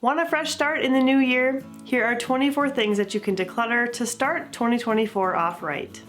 Want a fresh start in the new year? Here are 24 things that you can declutter to start 2024 off right.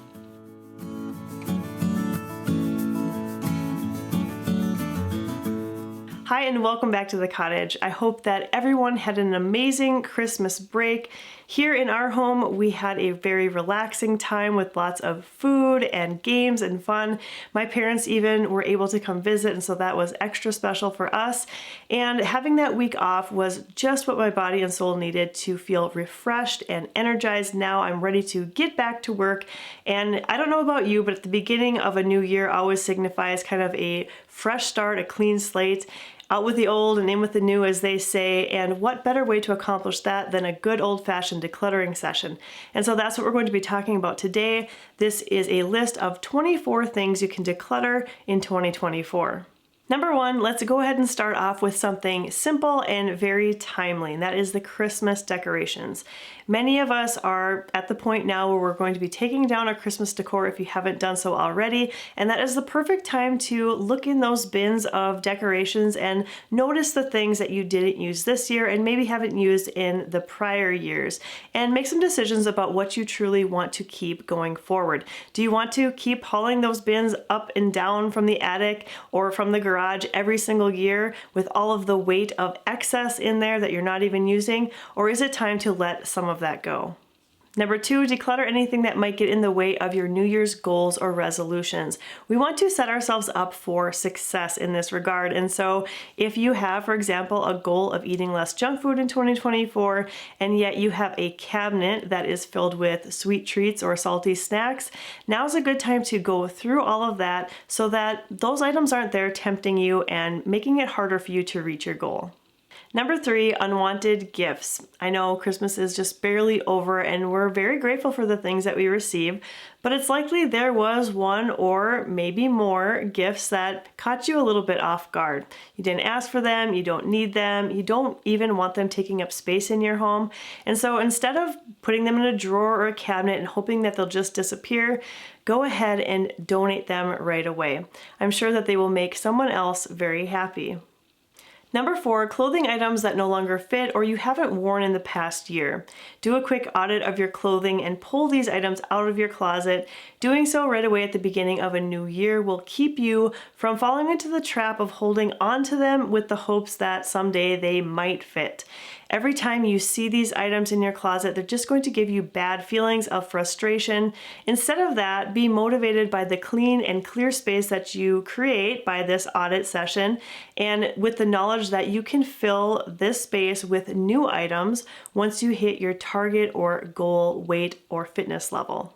Hi and welcome back to the cottage. I hope that everyone had an amazing Christmas break. Here in our home, we had a very relaxing time with lots of food and games and fun. My parents even were able to come visit, and so that was extra special for us. And having that week off was just what my body and soul needed to feel refreshed and energized. Now I'm ready to get back to work. And I don't know about you, but at the beginning of a new year always signifies kind of a fresh start, a clean slate. Out with the old and in with the new, as they say, and what better way to accomplish that than a good old-fashioned decluttering session? And so that's what we're going to be talking about today. This is a list of 24 things you can declutter in 2024. Number one, let's go ahead and start off with something simple and very timely, and that is the Christmas decorations. Many of us are at the point now where we're going to be taking down our Christmas decor if you haven't done so already, and that is the perfect time to look in those bins of decorations and notice the things that you didn't use this year and maybe haven't used in the prior years, and make some decisions about what you truly want to keep going forward. Do you want to keep hauling those bins up and down from the attic or from the garage every single year with all of the weight of excess in there that you're not even using, or is it time to let some of that go? Number two, declutter anything that might get in the way of your New Year's goals or resolutions. We want to set ourselves up for success in this regard. And so if you have, for example, a goal of eating less junk food in 2024, and yet you have a cabinet that is filled with sweet treats or salty snacks, now's a good time to go through all of that so that those items aren't there tempting you and making it harder for you to reach your goal. Number three, unwanted gifts. I know Christmas is just barely over and we're very grateful for the things that we receive, but it's likely there was one or maybe more gifts that caught you a little bit off guard. You didn't ask for them, you don't need them, you don't even want them taking up space in your home. And so instead of putting them in a drawer or a cabinet and hoping that they'll just disappear, go ahead and donate them right away. I'm sure that they will make someone else very happy. Number four, clothing items that no longer fit or you haven't worn in the past year. Do a quick audit of your clothing and pull these items out of your closet. Doing so right away at the beginning of a new year will keep you from falling into the trap of holding on to them with the hopes that someday they might fit. Every time you see these items in your closet, they're just going to give you bad feelings of frustration. Instead of that, be motivated by the clean and clear space that you create by this audit session, and with the knowledge that you can fill this space with new items once you hit your target or goal weight or fitness level.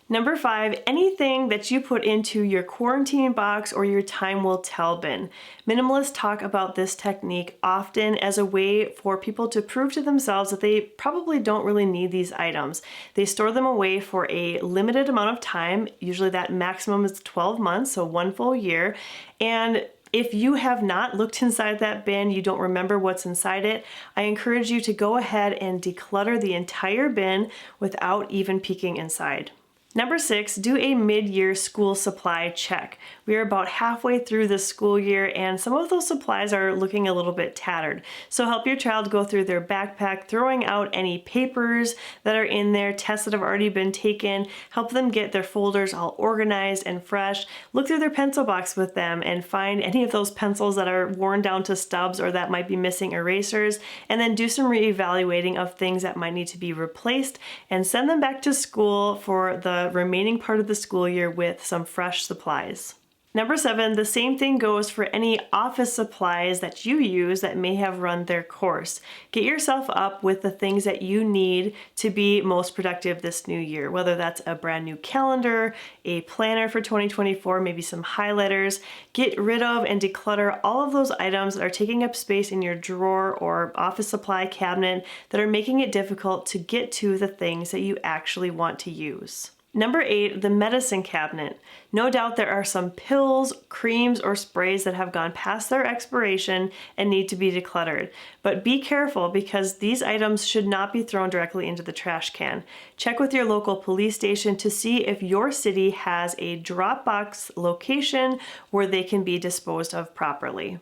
Number five, anything that you put into your quarantine box or your time will tell bin. Minimalists talk about this technique often as a way for people to prove to themselves that they probably don't really need these items. They store them away for a limited amount of time. Usually that maximum is 12 months, so 1 full year. And if you have not looked inside that bin, you don't remember what's inside it, I encourage you to go ahead and declutter the entire bin without even peeking inside. Number six, do a mid-year school supply check. We are about halfway through the school year and some of those supplies are looking a little bit tattered. So help your child go through their backpack, throwing out any papers that are in there, tests that have already been taken, help them get their folders all organized and fresh. Look through their pencil box with them and find any of those pencils that are worn down to stubs or that might be missing erasers, and then do some reevaluating of things that might need to be replaced and send them back to school for the remaining part of the school year with some fresh supplies. Number seven, the same thing goes for any office supplies that you use that may have run their course. Get yourself up with the things that you need to be most productive this new year, whether that's a brand new calendar, a planner for 2024, maybe some highlighters. Get rid of and declutter all of those items that are taking up space in your drawer or office supply cabinet that are making it difficult to get to the things that you actually want to use. Number eight, the medicine cabinet. No doubt there are some pills, creams, or sprays that have gone past their expiration and need to be decluttered. But be careful because these items should not be thrown directly into the trash can. Check with your local police station to see if your city has a drop box location where they can be disposed of properly.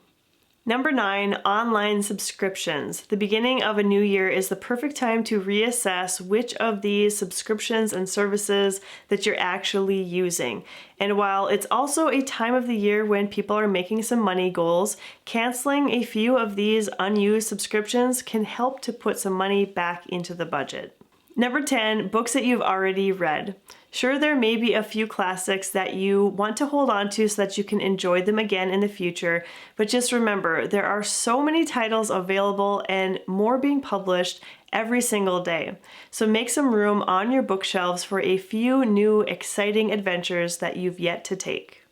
Number 9, online subscriptions. The beginning of a new year is the perfect time to reassess which of these subscriptions and services that you're actually using. And while it's also a time of the year when people are making some money goals, canceling a few of these unused subscriptions can help to put some money back into the budget. Number 10, books that you've already read. Sure, there may be a few classics that you want to hold on to so that you can enjoy them again in the future, but just remember, there are so many titles available and more being published every single day. So make some room on your bookshelves for a few new exciting adventures that you've yet to take.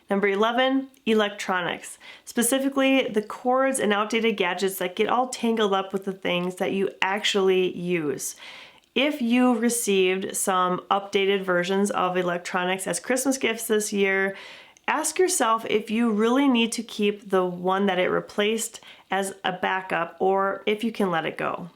Number 11, electronics. Specifically, the cords and outdated gadgets that get all tangled up with the things that you actually use. If you received some updated versions of electronics as Christmas gifts this year, ask yourself if you really need to keep the one that it replaced as a backup or if you can let it go.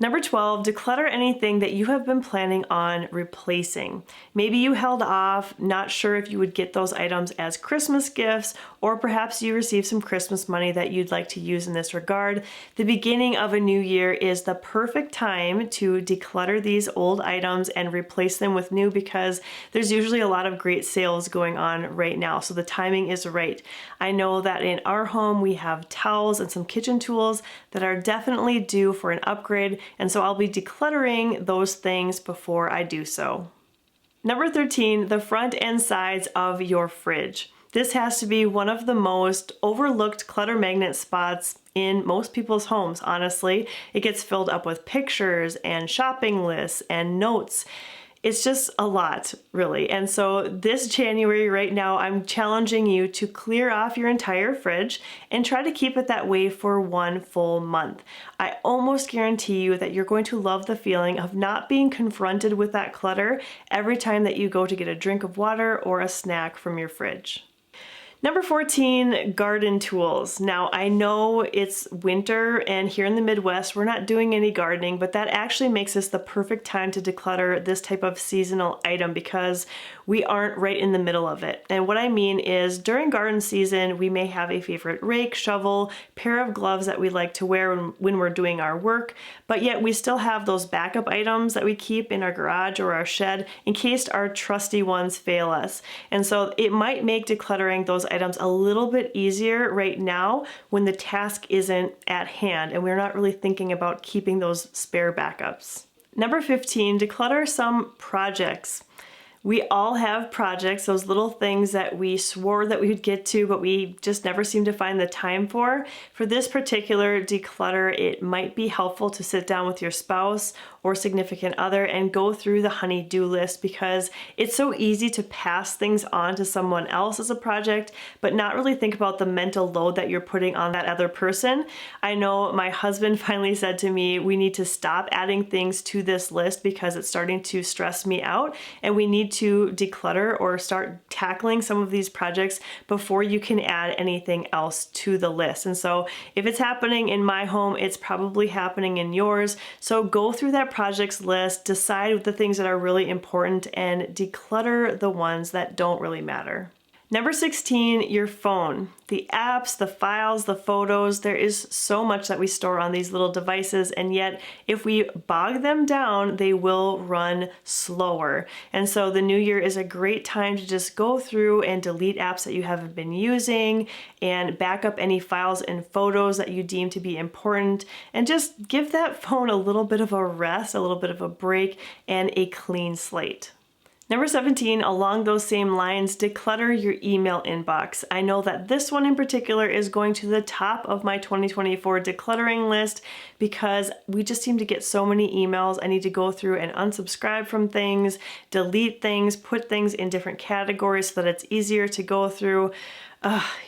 Number 12, declutter anything that you have been planning on replacing. Maybe you held off, not sure if you would get those items as Christmas gifts, or perhaps you received some Christmas money that you'd like to use in this regard. The beginning of a new year is the perfect time to declutter these old items and replace them with new because there's usually a lot of great sales going on right now, so the timing is right. I know that in our home we have towels and some kitchen tools that are definitely due for an upgrade, and so I'll be decluttering those things before I do so. Number 13, the front and sides of your fridge. This has to be one of the most overlooked clutter magnet spots in most people's homes, honestly. It gets filled up with pictures and shopping lists and notes. It's just a lot, really. And so this January right now, I'm challenging you to clear off your entire fridge and try to keep it that way for one full month. I almost guarantee you that you're going to love the feeling of not being confronted with that clutter every time that you go to get a drink of water or a snack from your fridge. Number 14, garden tools. Now, I know it's winter and here in the Midwest, we're not doing any gardening, but that actually makes this the perfect time to declutter this type of seasonal item because we aren't right in the middle of it. And what I mean is during garden season, we may have a favorite rake, shovel, pair of gloves that we like to wear when we're doing our work, but yet we still have those backup items that we keep in our garage or our shed in case our trusty ones fail us. And so it might make decluttering those items a little bit easier right now when the task isn't at hand and we're not really thinking about keeping those spare backups. Number 15, declutter some projects. We all have projects, those little things that we swore that we would get to, but we just never seem to find the time for. For this particular declutter, it might be helpful to sit down with your spouse or significant other and go through the honey-do list because it's so easy to pass things on to someone else as a project, but not really think about the mental load that you're putting on that other person. I know my husband finally said to me, we need to stop adding things to this list because it's starting to stress me out, and we need to declutter or start tackling some of these projects before you can add anything else to the list. And so if it's happening in my home, it's probably happening in yours. So go through that projects list, decide the things that are really important, and declutter the ones that don't really matter. Number 16, your phone. The apps, the files, the photos, there is so much that we store on these little devices, and yet if we bog them down, they will run slower. And so the new year is a great time to just go through and delete apps that you haven't been using and back up any files and photos that you deem to be important, and just give that phone a little bit of a rest, a little bit of a break, and a clean slate. Number 17, along those same lines, declutter your email inbox. I know that this one in particular is going to the top of my 2024 decluttering list because we just seem to get so many emails. I need to go through and unsubscribe from things, delete things, put things in different categories so that it's easier to go through.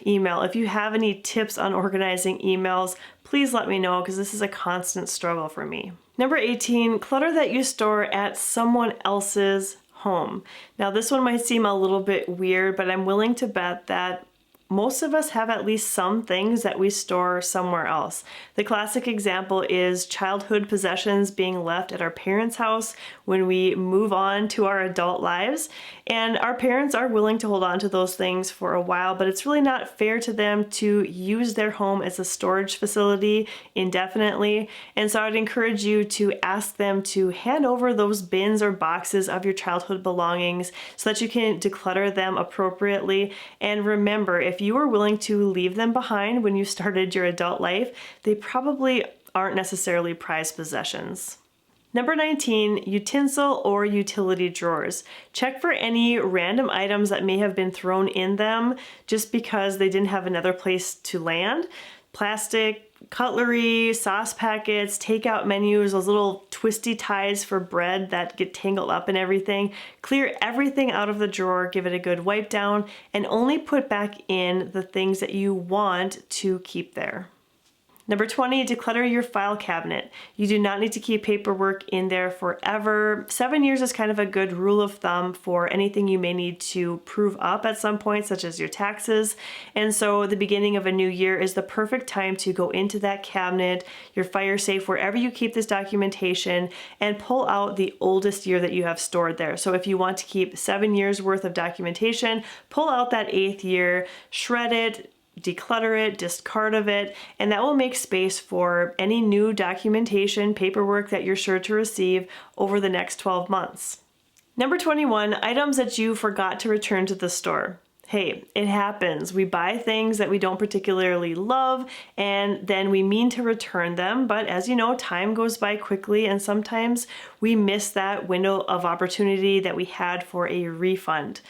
Email. If you have any tips on organizing emails, please let me know because this is a constant struggle for me. Number 18, clutter that you store at someone else's home. Now this one might seem a little bit weird, but I'm willing to bet that most of us have at least some things that we store somewhere else. The classic example is childhood possessions being left at our parents' house when we move on to our adult lives. And our parents are willing to hold on to those things for a while, but it's really not fair to them to use their home as a storage facility indefinitely. And so I'd encourage you to ask them to hand over those bins or boxes of your childhood belongings so that you can declutter them appropriately. And remember, if you were willing to leave them behind when you started your adult life, they probably aren't necessarily prized possessions. Number 19, utensil or utility drawers. Check for any random items that may have been thrown in them just because they didn't have another place to land. Plastic, cutlery, sauce packets, takeout menus, those little twisty ties for bread that get tangled up and everything. Clear everything out of the drawer, give it a good wipe down, and only put back in the things that you want to keep there. Number 20, declutter your file cabinet. You do not need to keep paperwork in there forever. 7 years is kind of a good rule of thumb for anything you may need to prove up at some point, such as your taxes. And so the beginning of a new year is the perfect time to go into that cabinet, your fire safe, wherever you keep this documentation, and pull out the oldest year that you have stored there. So if you want to keep 7 years worth of documentation, pull out that 8th year, shred it, declutter it, discard of it, and that will make space for any new documentation, paperwork that you're sure to receive over the next 12 months. Number 21, items that you forgot to return to the store. Hey, it happens. We buy things that we don't particularly love and then we mean to return them, but as you know, time goes by quickly and sometimes we miss that window of opportunity that we had for a refund.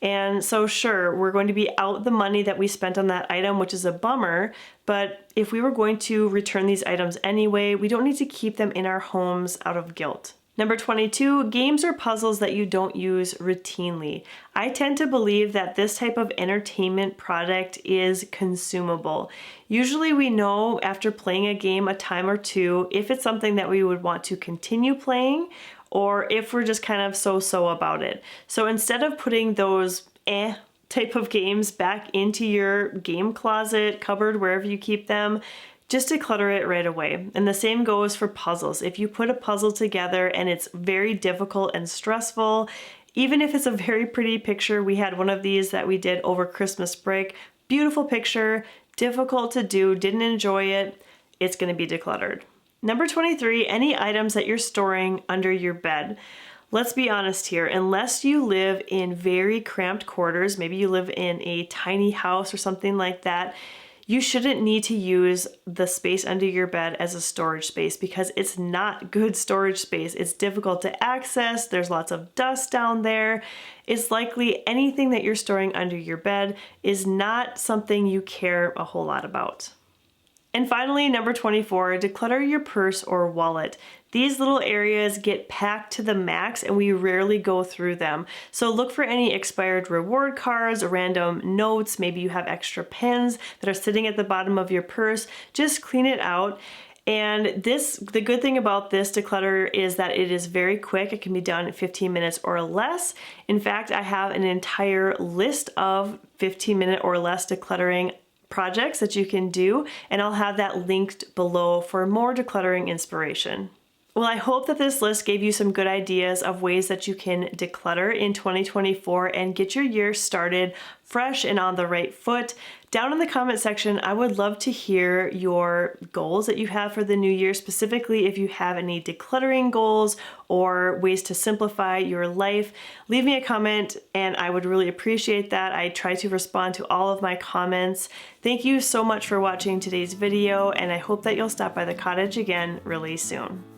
And so sure, we're going to be out the money that we spent on that item, which is a bummer, but if we were going to return these items anyway, we don't need to keep them in our homes out of guilt. Number 22, games or puzzles that you don't use routinely. I tend to believe that this type of entertainment product is consumable. Usually we know after playing a game a time or two if it's something that we would want to continue playing or if we're just kind of so-so about it. So instead of putting those type of games back into your game closet, cupboard, wherever you keep them, just declutter it right away. And the same goes for puzzles. If you put a puzzle together and it's very difficult and stressful, even if it's a very pretty picture, we had one of these that we did over Christmas break, beautiful picture, difficult to do, didn't enjoy it, it's gonna be decluttered. Number 23, any items that you're storing under your bed. Let's be honest here, unless you live in very cramped quarters, maybe you live in a tiny house or something like that, you shouldn't need to use the space under your bed as a storage space because it's not good storage space. It's difficult to access, there's lots of dust down there. It's likely anything that you're storing under your bed is not something you care a whole lot about. And finally, number 24, declutter your purse or wallet. These little areas get packed to the max and we rarely go through them. So look for any expired reward cards, random notes, maybe you have extra pens that are sitting at the bottom of your purse. Just clean it out. And the good thing about this declutter is that it is very quick. It can be done in 15 minutes or less. In fact, I have an entire list of 15-minute or less decluttering projects that you can do, and I'll have that linked below for more decluttering inspiration. Well, I hope that this list gave you some good ideas of ways that you can declutter in 2024 and get your year started fresh and on the right foot. Down in the comment section, I would love to hear your goals that you have for the new year, specifically if you have any decluttering goals or ways to simplify your life. Leave me a comment and I would really appreciate that. I try to respond to all of my comments. Thank you so much for watching today's video and I hope that you'll stop by the cottage again really soon.